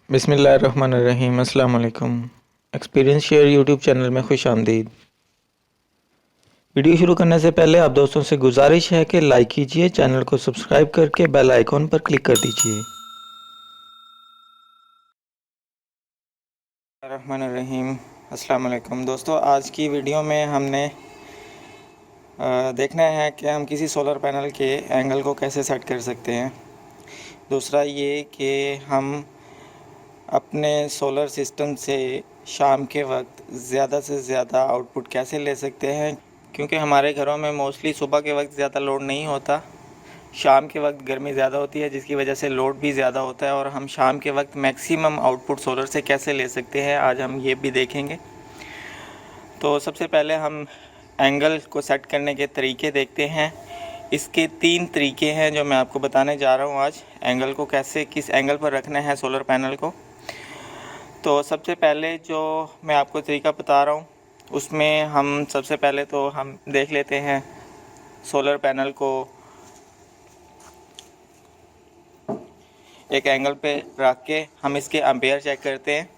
बिस्मिल्लाहिर्रहमानिर्रहीम। अस्सलाम वालेकुम। एक्सपीरियंस शेयर यूट्यूब चैनल में खुश आमदीद। वीडियो शुरू करने से पहले आप दोस्तों से गुजारिश है कि लाइक कीजिए, चैनल को सब्सक्राइब करके बेल आइकॉन पर क्लिक कर दीजिए। रहमानिर्रहीम। अस्सलाम वालेकुम दोस्तों, आज की वीडियो में हमने देखना है कि हम किसी सोलर पैनल के एंगल को कैसे सेट कर सकते हैं। दूसरा ये कि हम अपने सोलर सिस्टम से शाम के वक्त ज़्यादा से ज़्यादा आउटपुट कैसे ले सकते हैं, क्योंकि हमारे घरों में मोस्टली सुबह के वक्त ज़्यादा लोड नहीं होता, शाम के वक्त गर्मी ज़्यादा होती है जिसकी वजह से लोड भी ज़्यादा होता है। और हम शाम के वक्त मैक्सिमम आउटपुट सोलर से कैसे ले सकते हैं, आज हम ये भी देखेंगे। तो सबसे पहले हम एंगल को सेट करने के तरीके देखते हैं। इसके 3 तरीके हैं जो मैं आपको बताने जा रहा हूँ आज। एंगल को कैसे, किस एंगल पर रखना है सोलर पैनल को। तो सबसे पहले जो मैं आपको तरीका बता रहा हूँ उसमें हम सबसे पहले तो हम देख लेते हैं सोलर पैनल को एक एंगल पे रख के हम इसके एम्पेयर चेक करते हैं।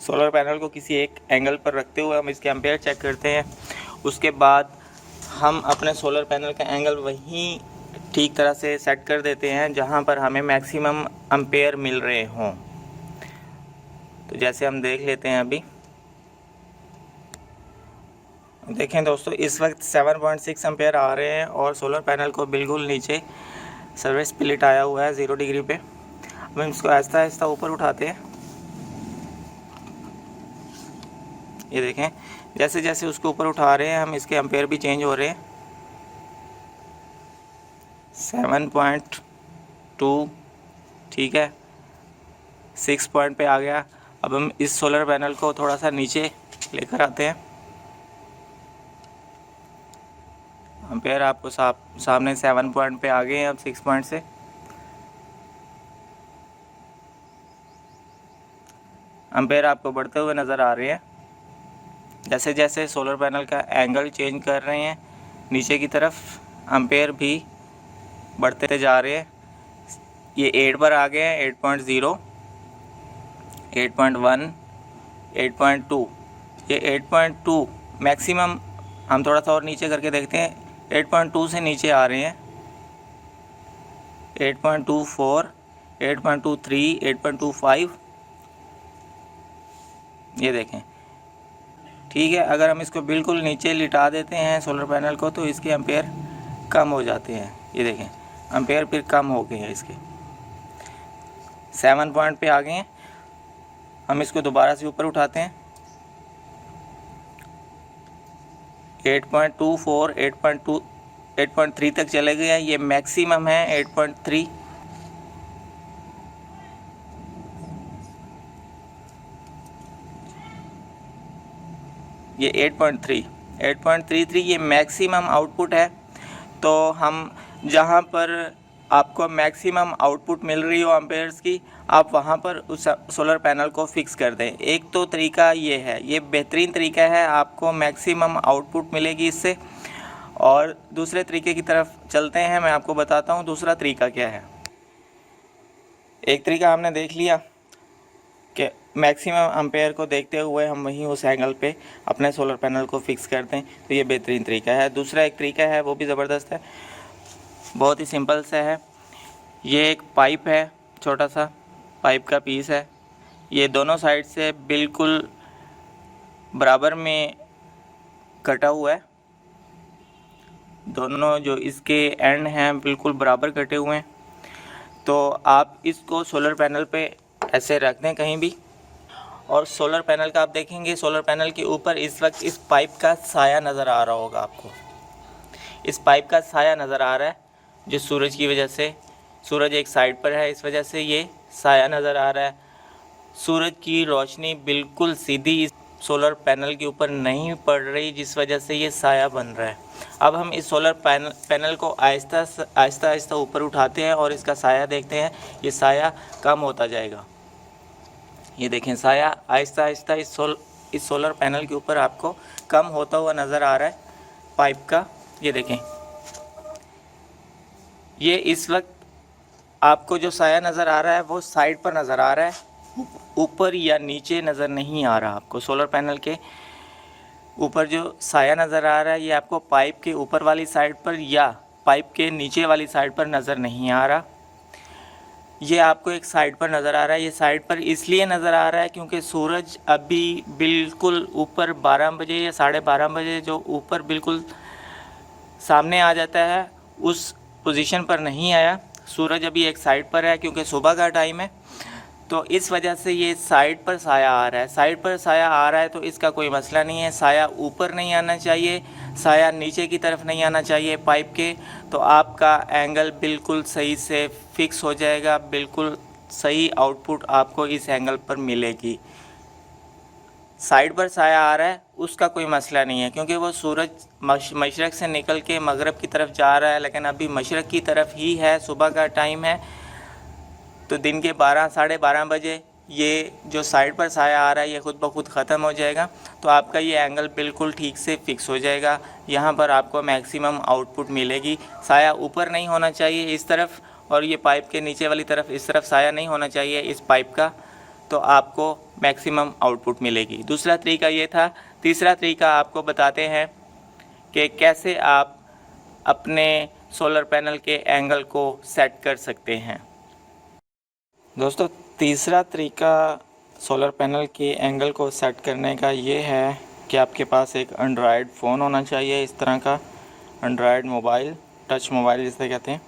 सोलर पैनल को किसी एक एंगल पर रखते हुए हम इसके एम्पेयर चेक करते हैं। उसके बाद हम अपने सोलर पैनल का एंगल वहीं ठीक तरह से सेट कर देते हैं जहां पर हमें मैक्सिमम एम्पेयर मिल रहे हों। तो जैसे हम देख लेते हैं, अभी देखें दोस्तों, इस वक्त 7.6 एम्पेयर आ रहे हैं और सोलर पैनल को बिल्कुल नीचे सर्विस स्प्लिट आया हुआ है 0 डिग्री पे। अब हम इसको आहिस्ता आहिस्ता ऊपर उठाते हैं। ये देखें, जैसे जैसे उसको ऊपर उठा रहे हैं हम इसके एम्पेयर भी चेंज हो रहे हैं। 7.2 ठीक है, 6 पॉइंट पे आ गया। अब हम इस सोलर पैनल को थोड़ा सा नीचे लेकर आते हैं। एम्पेयर आपको सामने 7 पॉइंट पे आ गए हैं। अब 6 पॉइंट से एम्पेयर आपको बढ़ते हुए नज़र आ रहे हैं। जैसे जैसे सोलर पैनल का एंगल चेंज कर रहे हैं नीचे की तरफ, एम्पेयर भी बढ़ते जा रहे हैं। ये 8 पर आ गए हैं, 8.0, 8.1, 8.2। ये 8.2 मैक्सिमम। हम थोड़ा सा और नीचे करके देखते हैं, 8.2 से नीचे आ रहे हैं। 8.24, 8.23, 8.25, ये देखें, ठीक है। अगर हम इसको बिल्कुल नीचे लिटा देते हैं सोलर पैनल को तो इसके एम्पेयर कम हो जाते हैं। ये देखें, एम्पेयर फिर कम हो गए हैं, इसके 7 पॉइंट पे आ गए हैं। हम इसको दोबारा से ऊपर उठाते हैं। 8.24, 8.2, 8.3 तक चले गए हैं। ये मैक्सिमम है 8.3। ये 8.3, 8.33 ये मैक्सिमम आउटपुट है। तो हम जहाँ पर आपको मैक्सिमम आउटपुट मिल रही हो एम्पेयर्स की, आप वहाँ पर उस सोलर पैनल को फिक्स कर दें। एक तो तरीका ये है, ये बेहतरीन तरीका है, आपको मैक्सिमम आउटपुट मिलेगी इससे। और दूसरे तरीके की तरफ चलते हैं, मैं आपको बताता हूँ दूसरा तरीका क्या है। एक तरीका हमने देख लिया कि मैक्सिमम एम्पेयर को देखते हुए हम वहीं उस एंगल पे अपने सोलर पैनल को फिक्स कर दें, तो ये बेहतरीन तरीका है। दूसरा एक तरीका है, वो भी ज़बरदस्त है, बहुत ही सिंपल सा है। ये एक पाइप है, छोटा सा पाइप का पीस है। ये दोनों साइड से बिल्कुल बराबर में कटा हुआ है। दोनों जो इसके एंड हैं बिल्कुल बराबर कटे हुए हैं। तो आप इसको सोलर पैनल पे ऐसे रख दें कहीं भी, और सोलर पैनल का आप देखेंगे, सोलर पैनल के ऊपर इस वक्त इस पाइप का साया नज़र आ रहा होगा आपको। इस पाइप का साया नज़र आ रहा है, जो सूरज की वजह से, सूरज एक साइड पर है, इस वजह से ये साया नज़र आ रहा है। सूरज की रोशनी बिल्कुल सीधी इस सोलर पैनल के ऊपर नहीं पड़ रही, जिस वजह से ये साया बन रहा है। अब हम इस सोलर पैनल को आहिस्ता आहिस्ता ऊपर उठाते हैं और इसका साया देखते हैं। ये साया कम होता जाएगा। ये देखें, साया आहिस्ता आहिस्ता इस सोलर पैनल के ऊपर आपको कम होता हुआ नज़र आ रहा है पाइप का। ये देखें, ये इस वक्त आपको जो साया नज़र आ रहा है वो साइड पर नज़र आ रहा है, ऊपर या नीचे नज़र नहीं आ रहा। आपको सोलर पैनल के ऊपर जो साया नज़र आ रहा है ये आपको पाइप के ऊपर वाली साइड पर या पाइप के नीचे वाली साइड पर नज़र नहीं आ रहा। ये आपको एक साइड पर नज़र आ रहा है। ये साइड पर इसलिए नज़र आ रहा है क्योंकि सूरज अभी बिल्कुल ऊपर 12 बजे या 12:30 बजे जो ऊपर बिल्कुल सामने आ जाता है उस पोजीशन पर नहीं आया। सूरज अभी एक साइड पर है क्योंकि सुबह का टाइम है, तो इस वजह से ये साइड पर साया आ रहा है। साइड पर साया आ रहा है तो इसका कोई मसला नहीं है। साया ऊपर नहीं आना चाहिए, साया नीचे की तरफ नहीं आना चाहिए पाइप के, तो आपका एंगल बिल्कुल सही से फिक्स हो जाएगा। बिल्कुल सही आउटपुट आपको इस एंगल पर मिलेगी। साइड पर साया आ रहा है उसका कोई मसला नहीं है क्योंकि वो सूरज मशरक़ से निकल के मगरब की तरफ जा रहा है, लेकिन अभी मशरक़ की तरफ ही है, सुबह का टाइम है। तो दिन के 12-12:30 बजे ये जो साइड पर साया आ रहा है ये ख़ुद ब खुद ख़त्म हो जाएगा, तो आपका ये एंगल बिल्कुल ठीक से फिक्स हो जाएगा। यहाँ पर आपको मैक्सिमम आउटपुट मिलेगी। साया ऊपर नहीं होना चाहिए इस तरफ, और ये पाइप के नीचे वाली तरफ इस तरफ साया नहीं होना चाहिए इस पाइप का, तो आपको मैक्सिमम आउटपुट मिलेगी। दूसरा तरीका ये था। तीसरा तरीका आपको बताते हैं कि कैसे आप अपने सोलर पैनल के एंगल को सेट कर सकते हैं। दोस्तों, तीसरा तरीका सोलर पैनल के एंगल को सेट करने का ये है कि आपके पास एक एंड्रॉयड फ़ोन होना चाहिए। इस तरह का एंड्रॉयड मोबाइल, टच मोबाइल जिसे कहते हैं,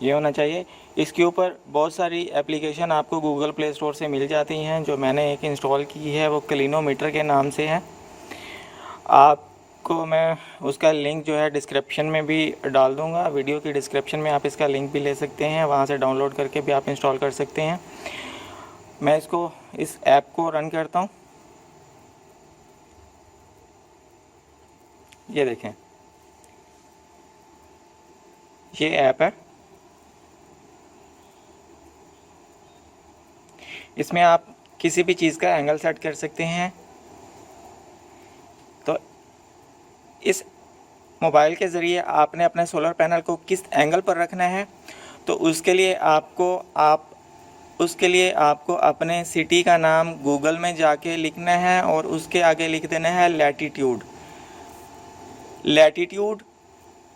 ये होना चाहिए। इसके ऊपर बहुत सारी एप्लीकेशन आपको गूगल प्ले स्टोर से मिल जाती हैं। जो मैंने एक इंस्टॉल की है वो क्लिनोमीटर के नाम से है। आपको मैं उसका लिंक जो है डिस्क्रिप्शन में भी डाल दूंगा। वीडियो की डिस्क्रिप्शन में आप इसका लिंक भी ले सकते हैं, वहाँ से डाउनलोड करके भी आप इंस्टॉल कर सकते हैं। मैं इस ऐप को रन करता हूँ। ये देखें, ये ऐप है। इसमें आप किसी भी चीज़ का एंगल सेट कर सकते हैं। तो इस मोबाइल के ज़रिए आपने अपने सोलर पैनल को किस एंगल पर रखना है, तो उसके लिए आपको अपने सिटी का नाम गूगल में जाके लिखना है और उसके आगे लिख देना है लैटीट्यूड,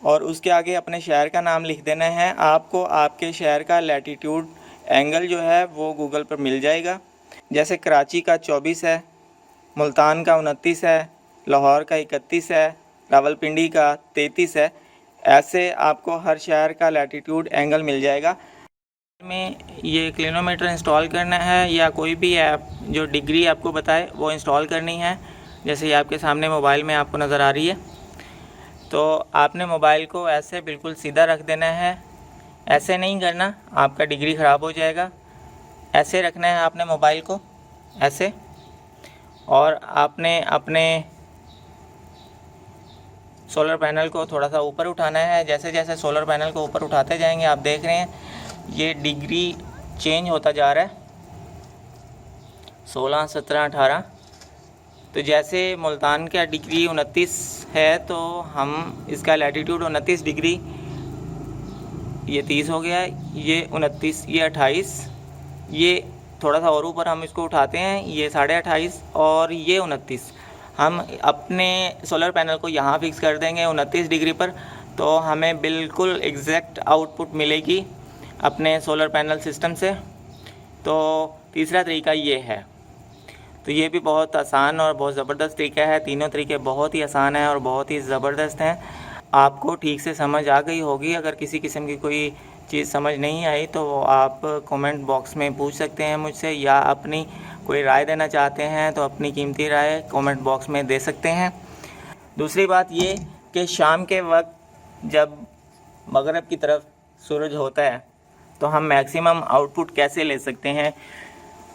और उसके आगे अपने शहर का नाम लिख देना है। आपको आपके शहर का लैटीट्यूड एंगल जो है वो गूगल पर मिल जाएगा। जैसे कराची का 24 है, मुल्तान का 29 है, लाहौर का 31 है, रावलपिंडी का 33 है। ऐसे आपको हर शहर का लैटीट्यूड एंगल मिल जाएगा। में ये क्लिनोमीटर इंस्टॉल करना है या कोई भी ऐप जो डिग्री आपको बताए वो इंस्टॉल करनी है। जैसे ये आपके सामने मोबाइल में आपको नज़र आ रही है, तो आपने मोबाइल को ऐसे बिल्कुल सीधा रख देना है। ऐसे नहीं करना, आपका डिग्री ख़राब हो जाएगा। ऐसे रखना है आपने मोबाइल को, ऐसे, और आपने अपने सोलर पैनल को थोड़ा सा ऊपर उठाना है। जैसे जैसे सोलर पैनल को ऊपर उठाते जाएंगे आप देख रहे हैं ये डिग्री चेंज होता जा रहा है, 16, 17, 18। तो जैसे मुल्तान का डिग्री 29 है तो हम इसका लैटीट्यूड 29 डिग्री, ये 30 हो गया, ये 29, ये 28, ये थोड़ा सा और ऊपर हम इसको उठाते हैं, ये 28.5 और ये 29। हम अपने सोलर पैनल को यहाँ फिक्स कर देंगे 29 डिग्री पर, तो हमें बिल्कुल एग्जैक्ट आउटपुट मिलेगी अपने सोलर पैनल सिस्टम से। तो तीसरा तरीका ये है। तो ये भी बहुत आसान और बहुत ज़बरदस्त तरीका है। तीनों तरीके बहुत ही आसान हैं और बहुत ही ज़बरदस्त हैं। आपको ठीक से समझ आ गई होगी। अगर किसी किस्म की कोई चीज़ समझ नहीं आई तो आप कमेंट बॉक्स में पूछ सकते हैं मुझसे, या अपनी कोई राय देना चाहते हैं तो अपनी कीमती राय कमेंट बॉक्स में दे सकते हैं। दूसरी बात ये कि शाम के वक्त जब मगरिब की तरफ सूरज होता है तो हम मैक्सिमम आउटपुट कैसे ले सकते हैं,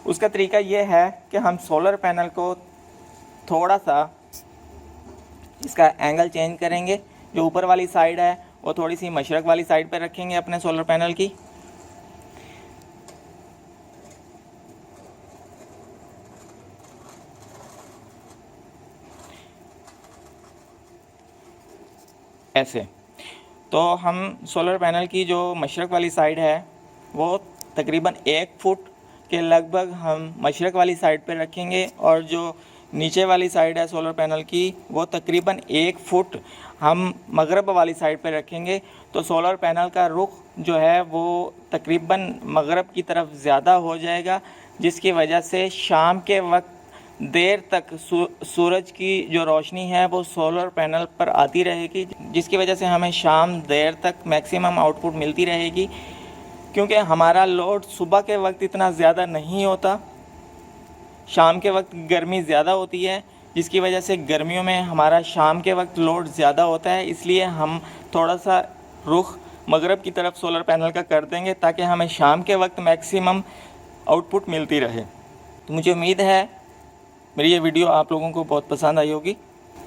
उसका तरीका ये है कि हम सोलर पैनल को थोड़ा सा इसका एंगल चेंज करेंगे। जो ऊपर वाली साइड है वो थोड़ी सी मशरक़ वाली साइड पर रखेंगे अपने सोलर पैनल की। ऐसे तो हम सोलर पैनल की जो मशरक़ वाली साइड है वो तकरीबन 1 फुट के लगभग हम मशरक़ वाली साइड पे रखेंगे और जो नीचे वाली साइड है सोलर पैनल की वो तकरीबन 1 फुट हम मगरब वाली साइड पे रखेंगे। तो सोलर पैनल का रुख जो है वो तकरीबन मगरब की तरफ ज़्यादा हो जाएगा, जिसकी वजह से शाम के वक्त देर तक सूरज की जो रोशनी है वो सोलर पैनल पर आती रहेगी, जिसकी वजह से हमें शाम देर तक मैक्सिमम आउटपुट मिलती रहेगी। क्योंकि हमारा लोड सुबह के वक्त इतना ज़्यादा नहीं होता, शाम के वक्त गर्मी ज़्यादा होती है, जिसकी वजह से गर्मियों में हमारा शाम के वक्त लोड ज़्यादा होता है। इसलिए हम थोड़ा सा रुख मगरब की तरफ सोलर पैनल का कर देंगे ताकि हमें शाम के वक्त मैक्सिमम आउटपुट मिलती रहे। तो मुझे उम्मीद है मेरी ये वीडियो आप लोगों को बहुत पसंद आई होगी।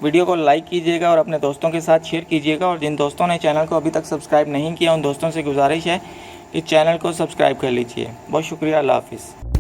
वीडियो को लाइक कीजिएगा और अपने दोस्तों के साथ शेयर कीजिएगा, और जिन दोस्तों ने चैनल को अभी तक सब्सक्राइब नहीं किया उन दोस्तों से गुजारिश है कि चैनल को सब्सक्राइब कर लीजिए। बहुत शुक्रिया, अल्लाह हाफ़िज़।